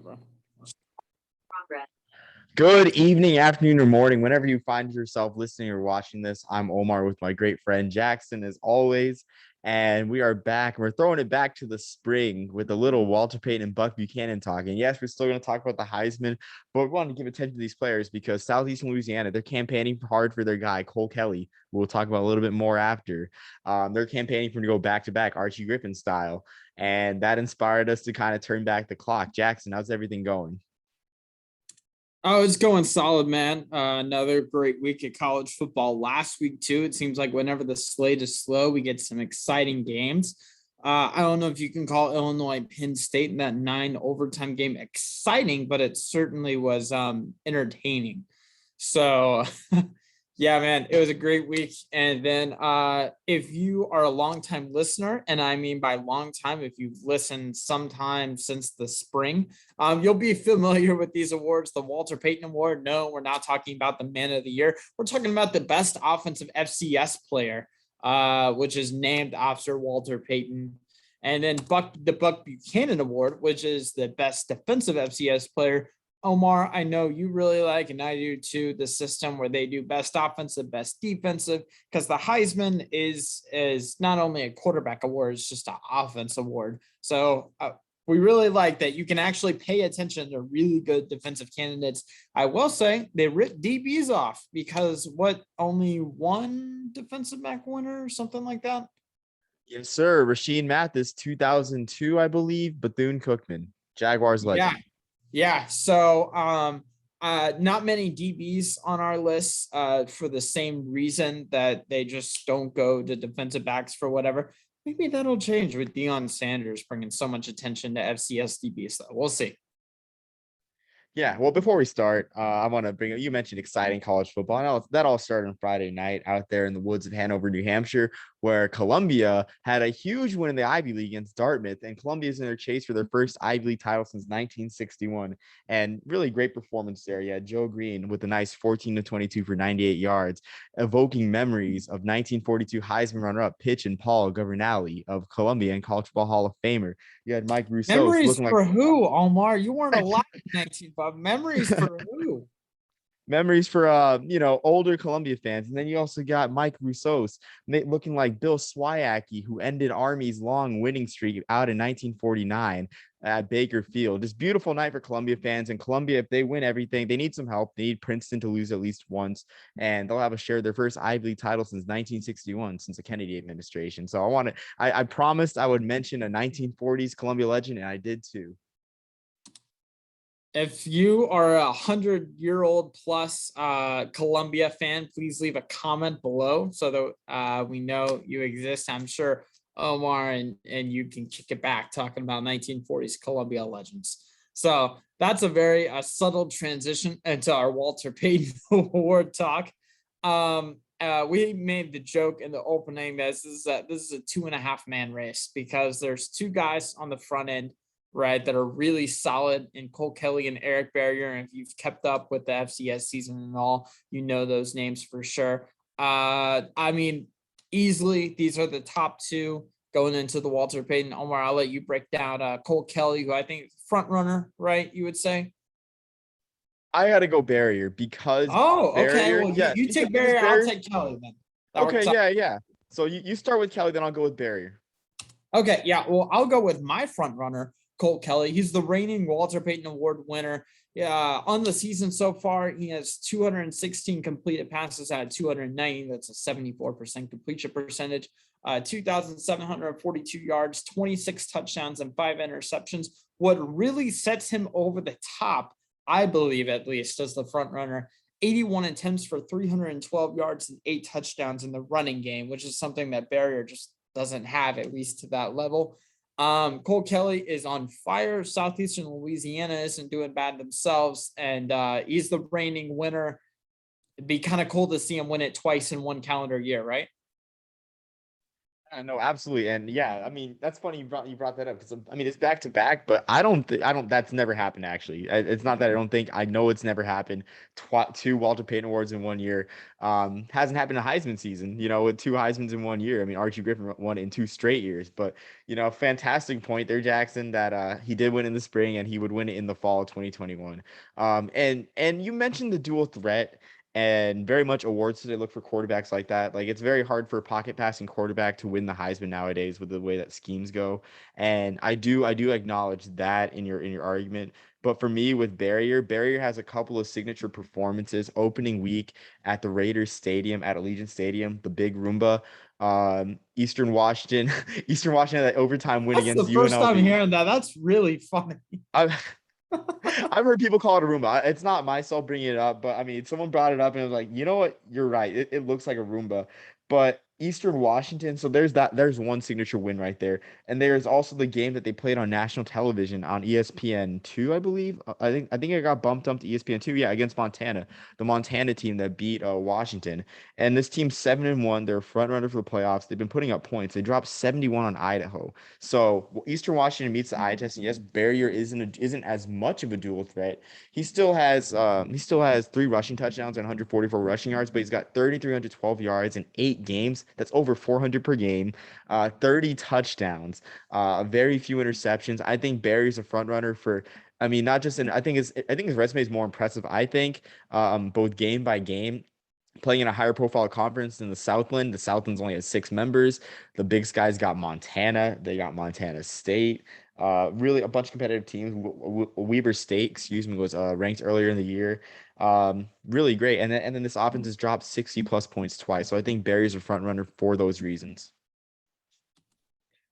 bro. Good evening, afternoon, or morning, whenever you find yourself listening or watching this. I'm Omar with my great friend Jackson, as always, and we are back. We're throwing it back to the spring with a little Walter Payton and Buck Buchanan talking. Yes, we're still going to talk about the Heisman, but we want to give attention to these players because Southeastern Louisiana, they're campaigning hard for their guy, Cole Kelly, who we'll talk about a little bit more after. They're campaigning for him to go back-to-back Archie Griffin style, and that inspired us to kind of turn back the clock. Jackson, how's everything going? Oh, it's going solid, man. Another great week of college football last week, too. It seems like whenever the slate is slow, we get some exciting games. I don't know if you can call Illinois Penn State in that 9 overtime game exciting, but it certainly was entertaining. So, yeah, man, it was a great week. And then if you are a longtime listener, and I mean by long time, if you've listened sometime since the spring, you'll be familiar with these awards. The Walter Payton Award. No, we're not talking about the Man of the Year. We're talking about the best offensive FCS player, which is named after Walter Payton. And then the Buck Buchanan Award, which is the best defensive FCS player. Omar, I know you really like, and I do too, the system where they do best offensive, best defensive, because the Heisman is not only a quarterback award, it's just an offense award. So we really like that you can actually pay attention to really good defensive candidates. I will say they ripped DBs off because only one defensive back winner or something like that? Yes, sir. Rasheed Mathis, 2002, I believe. Bethune-Cookman, Jaguars legend. Yeah. So not many DBs on our list for the same reason that they just don't go to defensive backs for whatever. Maybe that'll change with Deion Sanders bringing so much attention to FCS DBs. Though we'll see. Yeah, well, before we start, I want to bring you mentioned exciting college football. And that all started on Friday night out there in the woods of Hanover, New Hampshire, where Columbia had a huge win in the Ivy League against Dartmouth, and Columbia's in their chase for their first Ivy League title since 1961. And really great performance there. Yeah, Joe Green with a nice 14-22 for 98 yards, evoking memories of 1942 Heisman runner-up Pitch and Paul Governale of Columbia and College Football Hall of Famer. You had Mike Rousseau. Memories for who, Omar? You weren't alive in 1905. Memories for who? Memories for older Columbia fans. And then you also got Mike Rousseau looking like Bill Swyacki, who ended Army's long winning streak out in 1949 at Baker Field. Just beautiful night for Columbia fans. And Columbia, if they win everything, they need some help. They need Princeton to lose at least once, and they'll have a share of their first Ivy League title since 1961, since the Kennedy administration. So I promised I would mention a 1940s Columbia legend, and I did too. If you are 100-year-old plus Columbia fan, please leave a comment below so that we know you exist. I'm sure Omar and you can kick it back talking about 1940s Columbia legends. So that's a very subtle transition into our Walter Payton Award talk. We made the joke in the opening that this is a 2.5-man race because there's two guys on the front end, right, that are really solid in Cole Kelly and Eric Barrier. And if you've kept up with the FCS season and all, you know those names for sure. I mean, easily, these are the top two going into the Walter Payton. Omar, I'll let you break down Cole Kelly, who I think is front runner, right, you would say? I got to go Barrier because Barrier, okay. Well, you take Barrier, I'll take Kelly then. Yeah. So you start with Kelly, then I'll go with Barrier. Okay, yeah. Well, I'll go with my front runner, Cole Kelly. He's the reigning Walter Payton Award winner. On the season so far, he has 216 completed passes out of 290. That's a 74% completion percentage. 2,742 yards, 26 touchdowns, and 5 interceptions. What really sets him over the top, I believe at least, as the front runner, 81 attempts for 312 yards and 8 touchdowns in the running game, which is something that Barrier just doesn't have, at least to that level. Cole Kelly is on fire. Southeastern Louisiana isn't doing bad themselves, and he's the reigning winner. It'd be kind of cool to see him win it twice in one calendar year, right? No, absolutely. And yeah, I mean, that's funny you brought that up because I mean, it's back to back, but I don't that's never happened actually. It's not that I don't think I know it's never happened. Two Walter Payton Awards in 1 year. Hasn't happened a Heisman season, with two Heismans in 1 year. I mean, Archie Griffin won in 2 straight years, but fantastic point there, Jackson, that he did win in the spring and he would win it in the fall of 2021. And you mentioned the dual threat. And very much awards today look for quarterbacks like that. Like it's very hard for a pocket passing quarterback to win the Heisman nowadays with the way that schemes go. And I do acknowledge that in your argument. But for me, with Barrier has a couple of signature performances. Opening week at the Raiders Stadium at Allegiant Stadium, the Big Roomba, Eastern Washington, Eastern Washington, that overtime win That's against the first time UNLV. hearing that. That's really funny. I, I've heard people call it a Roomba. It's not myself bringing it up, but I mean, someone brought it up and it was like, you know what? You're right. It looks like a Roomba, but Eastern Washington. So there's one signature win right there. And there's also the game that they played on national television on ESPN2, I believe. I think it got bumped up to ESPN2. Yeah, against Montana, the Montana team that beat Washington. And this team's 7-1. They're a front runner for the playoffs. They've been putting up points. They dropped 71 on Idaho. So Eastern Washington meets the eye test, and yes, Barrier isn't as much of a dual threat. He still has 3 rushing touchdowns and 144 rushing yards, but he's got 3,312 yards in 8 games. That's over 400 per game. 30 touchdowns. Very few interceptions. I think Barry's a front runner for. I mean, not just in. I think his resume is more impressive. I think both game by game, playing in a higher profile conference than the Southland. The Southland's only has 6 members. The Big Sky's got Montana. They got Montana State. Really a bunch of competitive teams. Weber State, excuse me, was ranked earlier in the year. Really great. And then this offense has dropped 60 plus points twice. So I think Barry's a front runner for those reasons.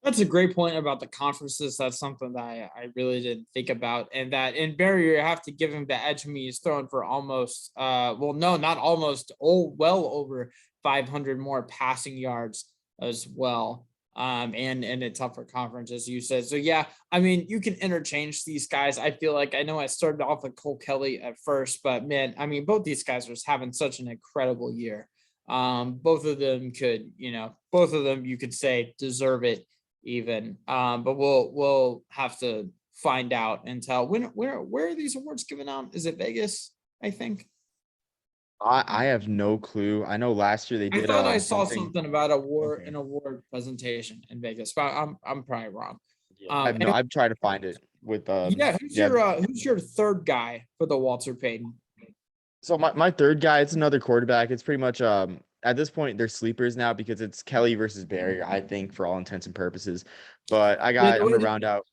That's a great point about the conferences. That's something that I really didn't think about. And that in Barrier, you have to give him the edge. I mean, he's throwing for almost, well, no, not almost, well over 500 more passing yards as well. And a tougher conference, as you said. So, yeah, I mean, you can interchange these guys. I feel like I know I started off with Cole Kelly at first, but man, I mean, both these guys are just having such an incredible year. Both of them could, both of them you could say deserve it even. But we'll have to find out and tell. Where are these awards given out? Is it Vegas? I think. I have no clue. I know last year they I did thought I saw something. something about Okay. an award presentation in Vegas, but I'm probably wrong. Yeah. I've no. And I've tried to find it with yeah, yeah. who's your third guy for the Walter Payton? So my third guy, it's another quarterback. It's pretty much at this point they're sleepers now because it's Kelly versus Barry, I think, for all intents and purposes. But I'm gonna round out.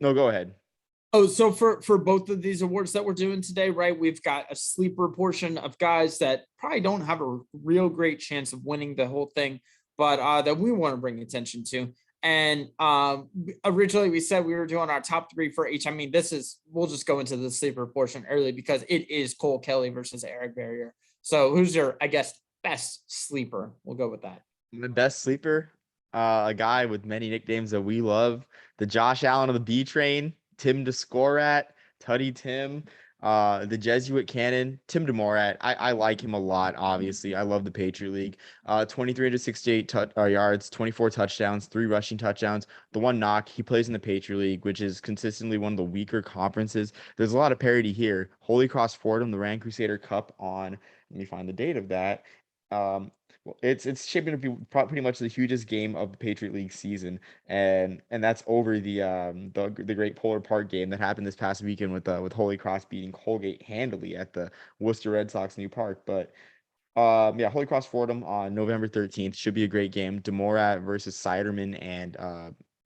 No, go ahead. Oh, so for both of these awards that we're doing today, right? We've got a sleeper portion of guys that probably don't have a real great chance of winning the whole thing, but that we want to bring attention to. And originally we said we were doing our top three for each. I mean, we'll just go into the sleeper portion early because it is Cole Kelly versus Eric Barrier. So who's your, I guess, best sleeper? We'll go with that. The best sleeper, a guy with many nicknames that we love, the Josh Allen of the B train, Tim DeScorat, Tutty Tim, the Jesuit Cannon, Tim DeMorat. I like him a lot, obviously. I love the Patriot League. 2,368 yards, 24 touchdowns, 3 rushing touchdowns. The one knock, he plays in the Patriot League, which is consistently one of the weaker conferences. There's a lot of parity here. Holy Cross Fordham, the Rand Crusader Cup on, let me find the date of that. Um, well, it's shaping to be pretty much the hugest game of the Patriot League season, and that's over the Great Polar Park game that happened this past weekend with Holy Cross beating Colgate handily at the Worcester Red Sox new park. But yeah, Holy Cross Fordham on November 13th should be a great game. Demorat versus Siderman and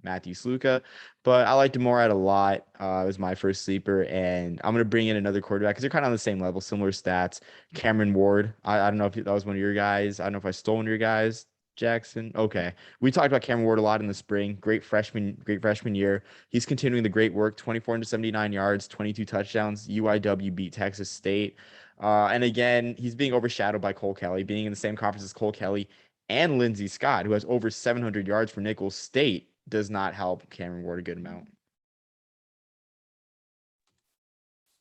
Matthew Sluka. But I like Demorat a lot. It was my first sleeper, and I'm gonna bring in another quarterback because they're kind of on the same level, similar stats. Cameron Ward. I don't know if that was one of your guys. I don't know if I stole one of your guys. Jackson. Okay. We talked about Cameron Ward a lot in the spring. Great freshman year. He's continuing the great work. 24 to 79 yards, 22 touchdowns. UIW beat Texas State. And again, he's being overshadowed by Cole Kelly, being in the same conference as Cole Kelly and Lindsey Scott, who has over 700 yards for Nicholls State, does not help Cameron Ward a good amount.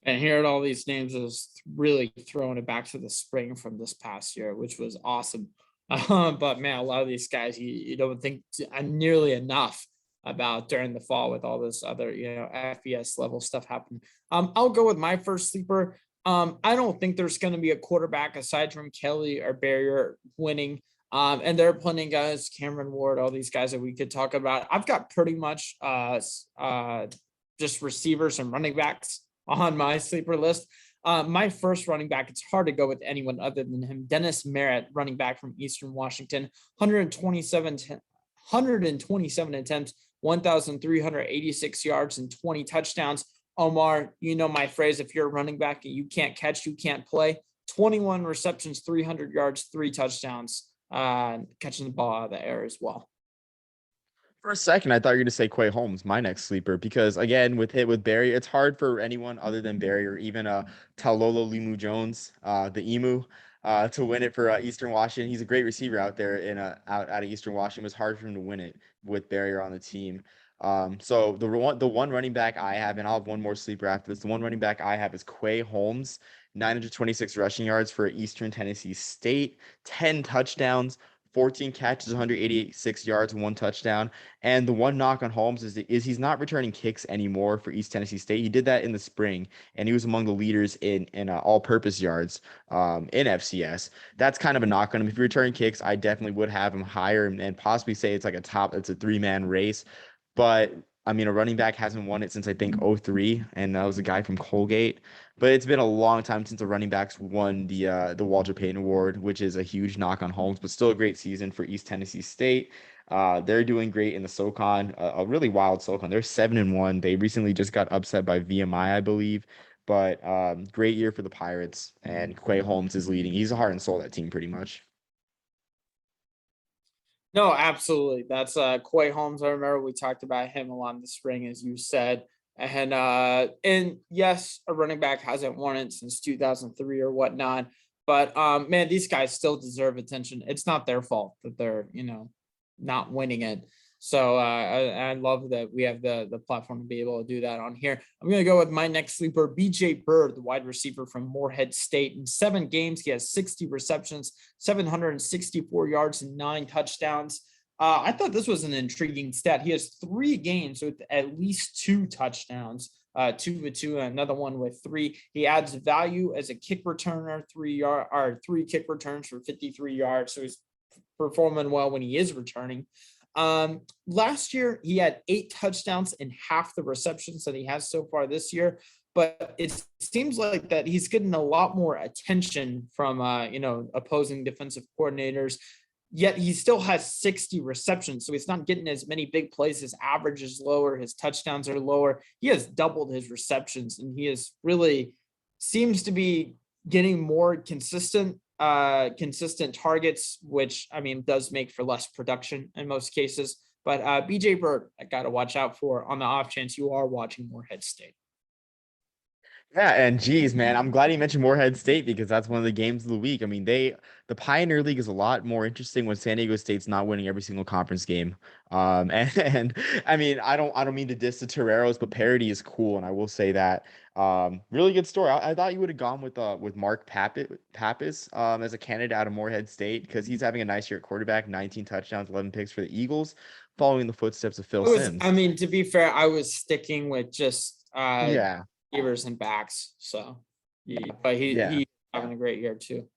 And hearing all these names is really throwing it back to the spring from this past year, which was awesome. But man, a lot of these guys you don't think nearly enough about during the fall with all this other, FBS level stuff happening. I'll go with my first sleeper. I don't think there's going to be a quarterback aside from Kelly or Barrier winning. And there are plenty of guys, Cameron Ward, all these guys that we could talk about. I've got pretty much just receivers and running backs on my sleeper list. My first running back, it's hard to go with anyone other than him. Dennis Merritt, running back from Eastern Washington, 127 attempts, 1,386 yards, and 20 touchdowns. Omar, you know my phrase, if you're a running back and you can't catch, you can't play. 21 receptions, 300 yards, 3 touchdowns, catching the ball out of the air as well. For a second, I thought you were going to say Quay Holmes, my next sleeper, because again, with Barry, it's hard for anyone other than Barry or even Taulolo Limu Jones, the Emu, to win it for Eastern Washington. He's a great receiver out there out of Eastern Washington. It was hard for him to win it with Barrier on the team. So the one running back I have, and I'll have one more sleeper after this. The one running back I have is Quay Holmes, 926 rushing yards for Eastern Tennessee State, 10 touchdowns, 14 catches, 186 yards, 1 touchdown. And the one knock on Holmes is he's not returning kicks anymore for East Tennessee State. He did that in the spring, and he was among the leaders in all-purpose yards in FCS. That's kind of a knock on him. If you're returning kicks, I definitely would have him higher and possibly say it's a 3-man race. But I mean, a running back hasn't won it since I think 2003, and that was a guy from Colgate. But it's been a long time since the running backs won the Walter Payton Award, which is a huge knock on Holmes, but still a great season for East Tennessee State. They're doing great in the SoCon, a really wild SoCon. They're 7-1. They recently just got upset by VMI, I believe. But great year for the Pirates, and Quay Holmes is leading. He's the heart and soul of that team, pretty much. No, absolutely. That's Quay Holmes. I remember we talked about him a lot in the spring, as you said. And yes, a running back hasn't won it since 2003 or whatnot. But man, these guys still deserve attention. It's not their fault that they're, not winning it. So I love that we have the platform to be able to do that on here. I'm going to go with my next sleeper, BJ Bird, the wide receiver from Morehead State. In 7 games, he has 60 receptions, 764 yards, and 9 touchdowns. I thought this was an intriguing stat. He has 3 games with at least 2 touchdowns, 2 with 2, and another one with 3. He adds value as a kick returner, 3 kick returns for 53 yards. So he's performing well when he is returning. Last year he had 8 touchdowns and half the receptions that he has so far this year, but it seems like that he's getting a lot more attention from opposing defensive coordinators, yet he still has 60 receptions, so he's not getting as many big plays. His average is lower, his touchdowns are lower. He has doubled his receptions, and he is really seems to be getting more consistent targets, which I mean does make for less production in most cases. But BJ Bird, I got to watch out for on the off chance you are watching Morehead State. Yeah, and geez, man, I'm glad you mentioned Morehead State because that's one of the games of the week. I mean, the Pioneer League is a lot more interesting when San Diego State's not winning every single conference game. And I mean, I don't mean to diss the Toreros, but parity is cool, and I will say that. Really good story. I thought you would have gone with Mark Pappas as a candidate out of Morehead State because he's having a nice year at quarterback, 19 touchdowns, 11 picks for the Eagles, following the footsteps of Phil Simms. I mean, to be fair, I was sticking with just yeah. receivers and backs. So, but he's having a great year too.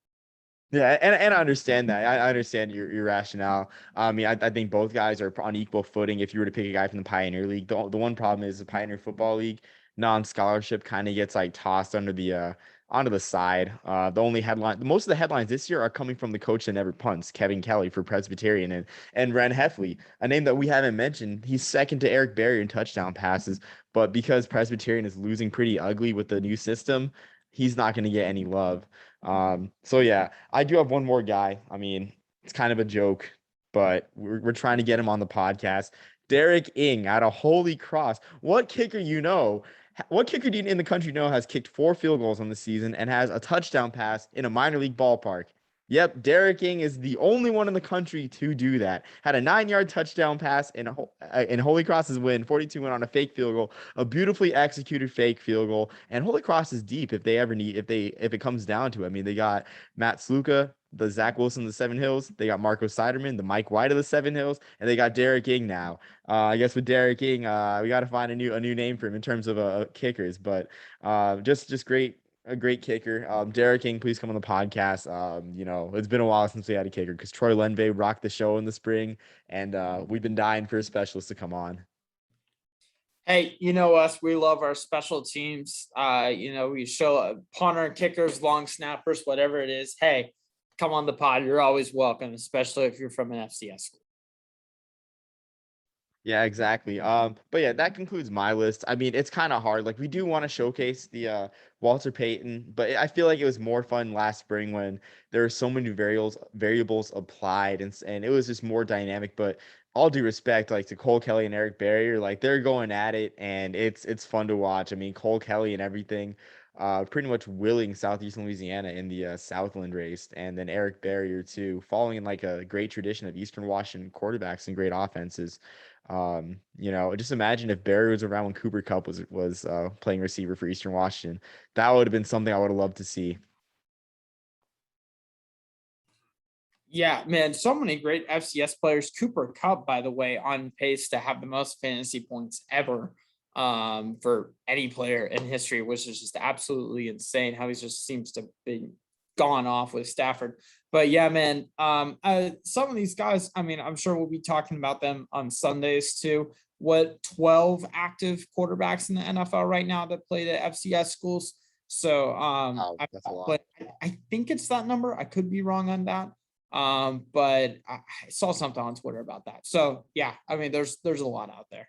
Yeah, and I understand that. I understand your rationale. I mean, I think both guys are on equal footing. If you were to pick a guy from the Pioneer League, the one problem is the Pioneer Football League non-scholarship kind of gets like tossed under the onto the side. Most of the headlines this year are coming from the coach that never punts, Kevin Kelly for Presbyterian, and Ren Heffley, a name that we haven't mentioned. He's second to Eric Berry in touchdown passes, but because Presbyterian is losing pretty ugly with the new system, he's not going to get any love. So yeah, I do have one more guy. I mean, it's kind of a joke, but we're trying to get him on the podcast. Derek Ing out of Holy Cross. What kicker in the country has kicked 4 field goals on the season and has a touchdown pass in a minor league ballpark? Yep, Derek Ing is the only one in the country to do that. Had a 9-yard touchdown pass in Holy Cross's win. 42 went on a fake field goal, a beautifully executed fake field goal. And Holy Cross is deep if it comes down to it. I mean, they got Matt Sluka, the Zach Wilson of the Seven Hills. They got Marco Siderman, the Mike White of the Seven Hills, and they got Derek King now. I guess with Derek King, we got to find a new name for him in terms of kickers, but just great. A great kicker. Derek King, please come on the podcast. It's been a while since we had a kicker because Troy Lenve rocked the show in the spring, and we've been dying for a specialist to come on. Hey, you know us, we love our special teams. We show punter, kickers, long snappers, whatever it is. Hey, come on the pod. You're always welcome, especially if you're from an FCS school. Yeah, exactly. But yeah, that concludes my list. I mean, it's kind of hard. Like we do want to showcase the Walter Payton, but I feel like it was more fun last spring when there were so many variables applied and it was just more dynamic. But all due respect, like to Cole Kelly and Eric Barrier, like they're going at it and it's fun to watch. I mean, Cole Kelly and everything, pretty much willing Southeastern Louisiana in the Southland race, and then Eric Barrier too, following in like a great tradition of Eastern Washington quarterbacks and great offenses. Just imagine if Barry was around when Cooper Kupp was playing receiver for Eastern Washington. That would have been something I would have loved to see. Yeah, man, so many great FCS players. Cooper Kupp, by the way, on pace to have the most fantasy points ever for any player in history, which is just absolutely insane how he just seems to be gone off with Stafford. But yeah, man, some of these guys, I mean, I'm sure we'll be talking about them on Sundays too. What 12 active quarterbacks in the NFL right now that play the FCS schools? So Wow, that's a lot. I think it's that number. I could be wrong on that. But I saw something on Twitter about that. So yeah, I mean, there's a lot out there.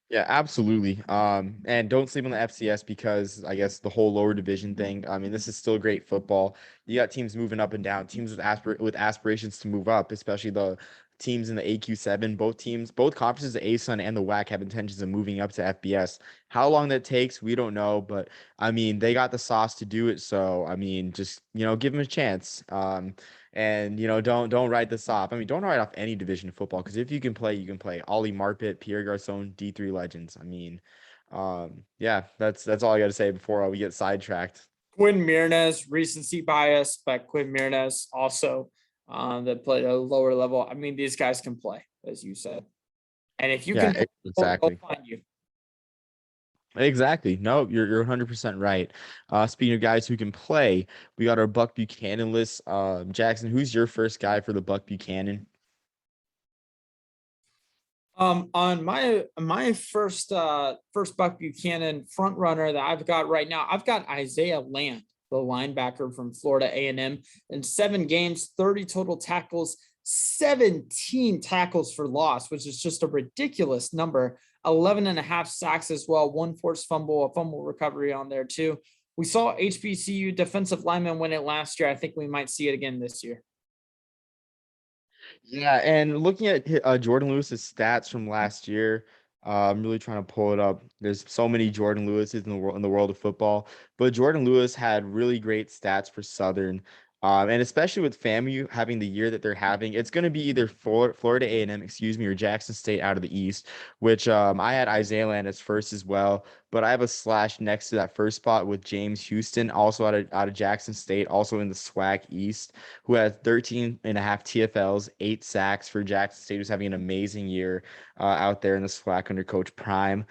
Yeah, absolutely. And don't sleep on the FCS because I guess the whole lower division thing. I mean, this is still great football. You got teams moving up and down, teams with aspirations to move up, especially the teams in the AQ7. Both conferences, the ASUN and the WAC, have intentions of moving up to FBS. How long that takes, we don't know, but I mean, they got the sauce to do it. So I mean, just give them a chance. And don't write this off. I mean, don't write off any division of football because if you can play, you can play. Ollie Marpet, Pierre Garcon, D3 legends. I mean, yeah, that's all I got to say before we get sidetracked. Quinn Mirnes, recency bias, but Quinn Mirnes also that played at a lower level. I mean, these guys can play, as you said. And if you Yeah, can play, they'll exactly. find you. Exactly. No, you're 100% right. Speaking of guys who can play, we got our Buck Buchanan list. Jackson, who's your first guy for the Buck Buchanan? On my first Buck Buchanan front runner that I've got right now, I've got Isaiah Land, the linebacker from Florida A&M, in 7 games, 30 total tackles, 17 tackles for loss, which is just a ridiculous number. 11 and a half sacks as well, 1 forced fumble, a fumble recovery on there too. We saw HBCU defensive lineman win it last year. I think we might see it again this year. Yeah, and looking at Jordan Lewis's stats from last year, I'm really trying to pull it up. There's so many Jordan Lewises in the world of football, but Jordan Lewis had really great stats for Southern, and especially with FAMU having the year that they're having, it's going to be either Florida A&M, excuse me, or Jackson State out of the East, which I had Isaiah Land as first as well, but I have a slash next to that first spot with James Houston, also out of Jackson State, also in the SWAC East, who had 13 and a half TFLs, 8 sacks for Jackson State, who's having an amazing year out there in the SWAC under Coach Prime.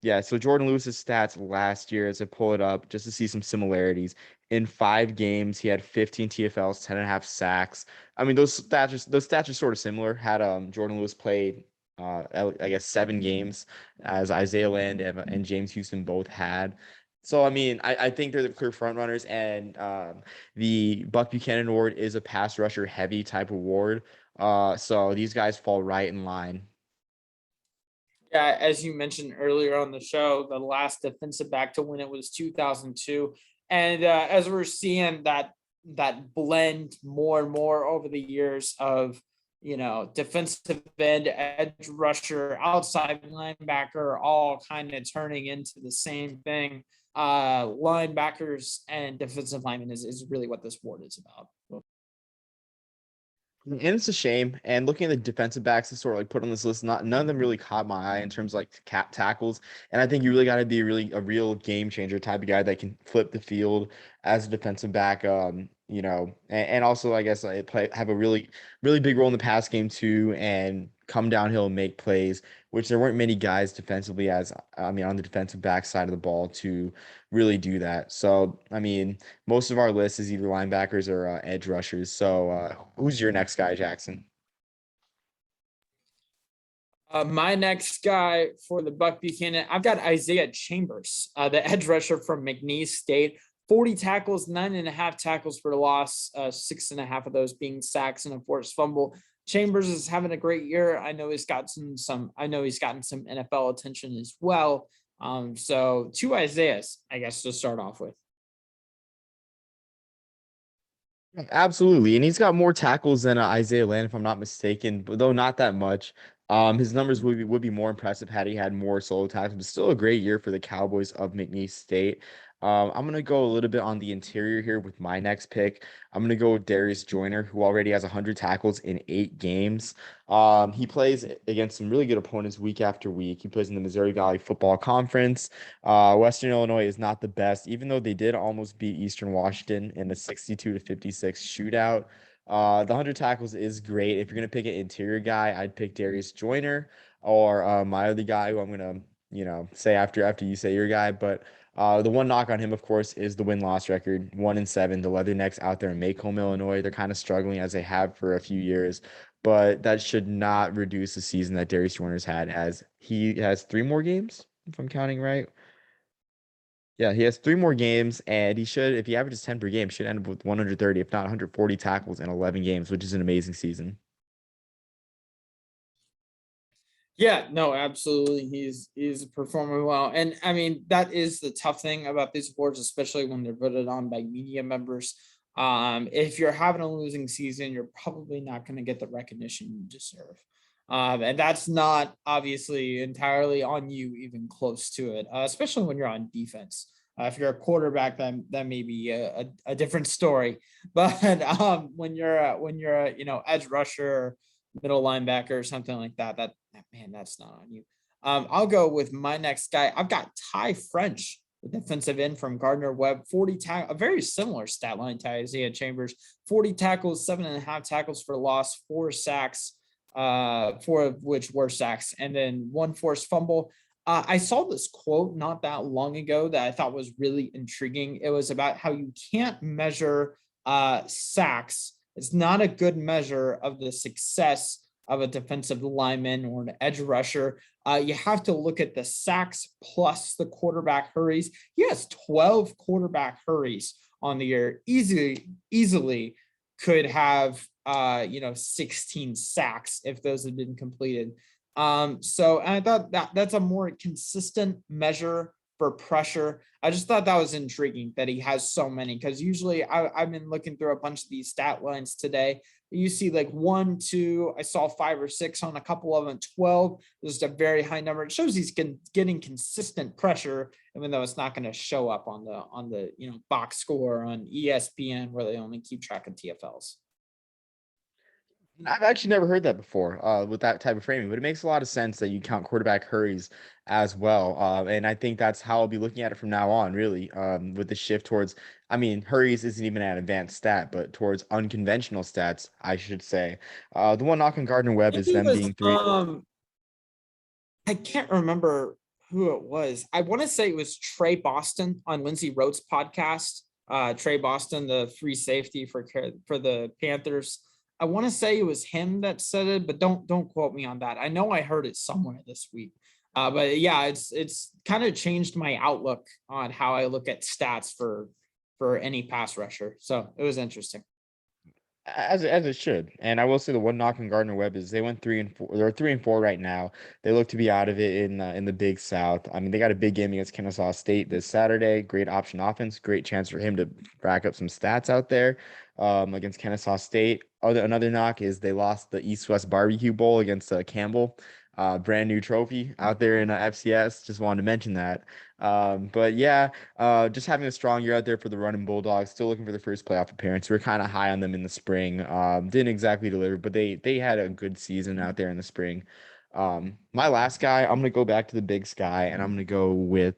Yeah, so Jordan Lewis's stats last year, as I pull it up, just to see some similarities. In 5 games, he had 15 TFLs, 10 and a half sacks. I mean, those stats are sort of similar. Had Jordan Lewis played, I guess 7 games, as Isaiah Land and James Houston both had. So I mean, I think they're the clear front runners, and the Buck Buchanan Award is a pass rusher heavy type award. So these guys fall right in line. Yeah, as you mentioned earlier on the show, the last defensive back to win it was 2002, and as we're seeing that blend more and more over the years of defensive end, edge rusher, outside linebacker, all kind of turning into the same thing. Linebackers and defensive linemen is really what this award is about. And it's a shame. And looking at the defensive backs to sort of like put on this list, none of them really caught my eye in terms of like cap tackles. And I think you really got to be a real game changer type of guy that can flip the field as a defensive back. and also I guess have a really, really big role in the pass game too, and come downhill and make plays, which there weren't many guys defensively on the defensive back side of the ball to really do that. So, I mean, most of our list is either linebackers or edge rushers. So, who's your next guy, Jackson? My next guy for the Buck Buchanan, I've got Isaiah Chambers, the edge rusher from McNeese State. 40 tackles, 9.5 tackles for loss, 6.5 of those being sacks and a forced fumble. Chambers is having a great year. I know he's gotten some NFL attention as well. So two Isaiahs, I guess, to start off with. Absolutely, and he's got more tackles than Isaiah Land, if I'm not mistaken, but though not that much. His numbers would be more impressive had he had more solo tackles, but still a great year for the Cowboys of McNeese State. I'm gonna go a little bit on the interior here with my next pick. I'm gonna go with Darius Joyner, who already has 100 tackles in 8 games. He plays against some really good opponents week after week. He plays in the Missouri Valley Football Conference. Western Illinois is not the best, even though they did almost beat Eastern Washington in a 62-56 shootout. The 100 tackles is great. If you're gonna pick an interior guy, I'd pick Darius Joyner or my other guy who I'm gonna, say after you say your guy. But the one knock on him, of course, is the win-loss record, 1-7. The Leathernecks out there in Macomb, Illinois, they're kind of struggling as they have for a few years. But that should not reduce the season that Darius Joyner's had, as he has 3 more games, if I'm counting right. Yeah, he has 3 more games, and he should, if he averages 10 per game, should end up with 130, if not 140 tackles in 11 games, which is an amazing season. Yeah, no, absolutely. He's performing well. And I mean, that is the tough thing about these awards, especially when they're voted on by media members. If you're having a losing season, you're probably not going to get the recognition you deserve. And that's not obviously entirely on you, even close to it, especially when you're on defense. If you're a quarterback, that may be a different story. But when you're a edge rusher, middle linebacker or something like that, man, that's not on you. I'll go with my next guy. I've got Tai French, the defensive end from Gardner Webb, 40 a very similar stat line to Isaiah Chambers, 40 tackles, 7.5 tackles for loss, 4 sacks, 4 of which were sacks, and then 1 forced fumble. I saw this quote not that long ago that I thought was really intriguing. It was about how you can't measure sacks. It's not a good measure of the success of a defensive lineman or an edge rusher. You have to look at the sacks plus the quarterback hurries. He has 12 quarterback hurries on the year. Easily could have 16 sacks if those had been completed. So I thought that's a more consistent measure for pressure. I just thought that was intriguing that he has so many, because usually I've been looking through a bunch of these stat lines today. You see like 1, 2, I saw 5 or 6 on a couple of them, 12, just a very high number. It shows he's getting consistent pressure, even though it's not going to show up on the box score on ESPN where they only keep track of TFLs. I've actually never heard that before with that type of framing, but it makes a lot of sense that you count quarterback hurries as well. And I think that's how I'll be looking at it from now on, really, with the shift towards, I mean, hurries isn't even an advanced stat, but towards unconventional stats, I should say. The one knock on Gardner I Webb think is he them was being three. I can't remember who it was. I want to say it was Trey Boston on Lindsey Rhodes' podcast. Trey Boston, the free safety for the Panthers. I want to say it was him that said it, but don't quote me on that. I know I heard it somewhere this week. But yeah, it's kind of changed my outlook on how I look at stats for any pass rusher. So it was interesting. As it should. And I will say the one knock on Gardner Webb is they went 3-4. They're 3-4 right now. They look to be out of it in the Big South. I mean, they got a big game against Kennesaw State this Saturday. Great option offense. Great chance for him to rack up some stats out there against Kennesaw State. Another knock is they lost the East West Barbecue Bowl against Campbell. Brand new trophy out there in FCS. Just wanted to mention that. But yeah, just having a strong year out there for the running Bulldogs. Still looking for the first playoff appearance. We were kind of high on them in the spring. Didn't exactly deliver, but they had a good season out there in the spring. My last guy, I'm gonna go back to the Big Sky, and I'm gonna go with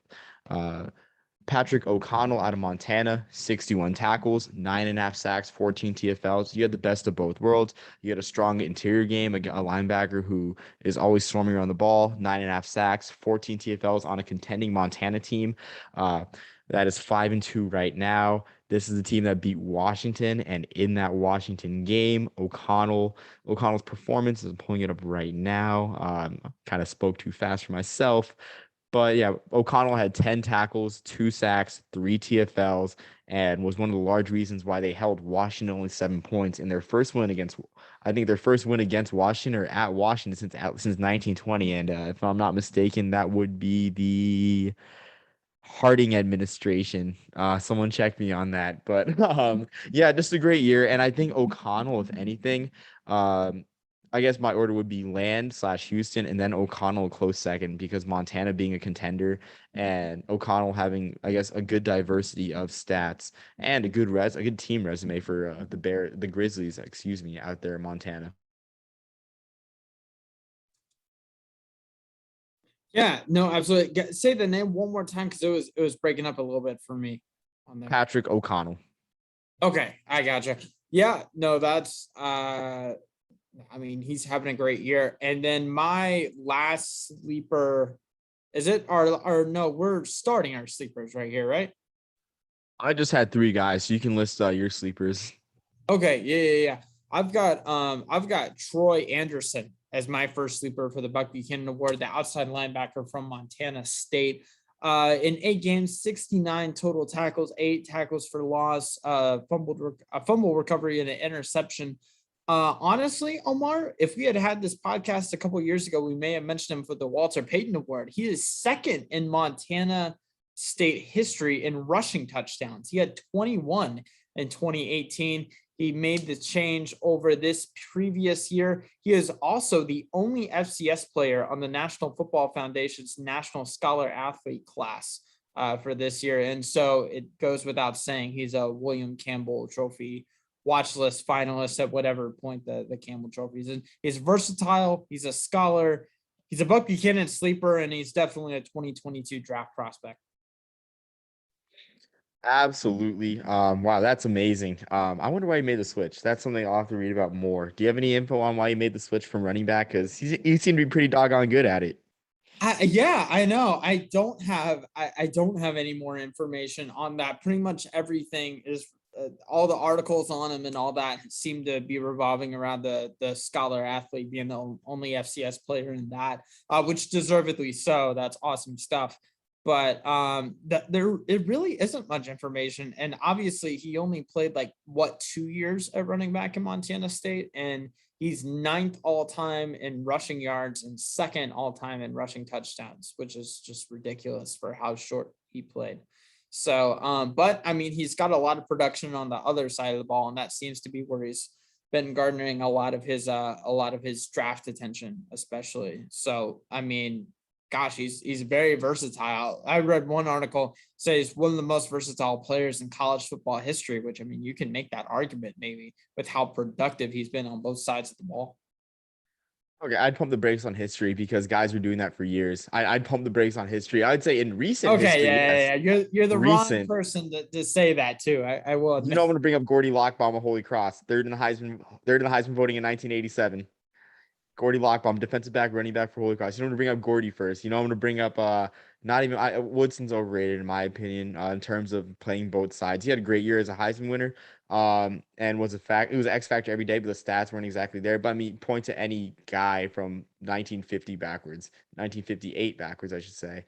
Patrick O'Connell out of Montana, 61 tackles, 9.5 sacks, 14 TFLs. You had the best of both worlds. You had a strong interior game, a linebacker who is always swarming around the ball, 9.5 sacks, 14 TFLs on a contending Montana team. That is 5-2 right now. This is the team that beat Washington, and in that Washington game, O'Connell's performance is pulling it up right now. Kind of spoke too fast for myself. But yeah, O'Connell had 10 tackles, 2 sacks, 3 TFLs, and was one of the large reasons why they held Washington only 7 points in their first win against, I think their first win against Washington or at Washington since 1920. And if I'm not mistaken, that would be the Harding administration. Someone check me on that. But yeah, just a great year. And I think O'Connell, if anything, um, I guess my order would be Land/Houston and then O'Connell a close second because Montana being a contender and O'Connell having, I guess, a good diversity of stats and a good team resume for the Grizzlies, excuse me, out there in Montana. Yeah, no, absolutely. Say the name one more time because it was breaking up a little bit for me on there. Patrick O'Connell. Okay, I gotcha. Yeah, no, that's I mean, he's having a great year. And then my last sleeper, is it or no, we're starting our sleepers right here, right? I just had 3 guys, so you can list your sleepers. Okay, yeah. I've got Troy Anderson as my first sleeper for the Buck Buchanan Award, the outside linebacker from Montana State. In 8 games, 69 total tackles, 8 tackles for loss, a fumble recovery, and an interception. Honestly, Omar, if we had had this podcast a couple years ago, we may have mentioned him for the Walter Payton Award. He is second in Montana State history in rushing touchdowns. He had 21 in 2018. He made the change over this previous year. He is also the only FCS player on the National Football Foundation's National Scholar Athlete class for this year. And so it goes without saying he's a William Campbell Trophy watch list finalist at whatever point the Campbell Trophy is in. He's versatile. He's a scholar. He's a Buck Buchanan sleeper, and he's definitely a 2022 draft prospect. Absolutely. Wow, that's amazing. I wonder why he made the switch. That's something I'll have to read about more. Do you have any info on why he made the switch from running back? Because he seemed to be pretty doggone good at it. Yeah, I know. I don't have any more information on that. Pretty much everything is all the articles on him and all that seem to be revolving around the scholar athlete being the only FCS player in that, which deservedly so. That's awesome stuff. But there it really isn't much information, and obviously he only played like 2 years at running back in Montana State, and he's 9th all time in rushing yards and 2nd all time in rushing touchdowns, which is just ridiculous for how short he played. So, but I mean, he's got a lot of production on the other side of the ball, and that seems to be where he's been garnering a lot of his draft attention, especially. So, I mean, gosh, he's very versatile. I read one article say he's one of the most versatile players in college football history, which I mean, you can make that argument maybe with how productive he's been on both sides of the ball. Okay, I'd pump the brakes on history because guys were doing that for years. I'd pump the brakes on history. I'd say in recent Okay, history, yes, yeah. You're the wrong recent. person to say that too. I will You admit. know I'm gonna bring up Gordy Lockbaum of Holy Cross, third in the Heisman voting in 1987. Gordy Lockbaum, defensive back, running back for Holy Cross. You know I'm gonna bring up Gordy first. You know I'm gonna bring up not even Woodson's overrated in my opinion in terms of playing both sides. He had a great year as a Heisman winner. And was it was an X factor every day, but the stats weren't exactly there. But I mean, point to any guy from 1950 backwards, 1958 backwards, I should say.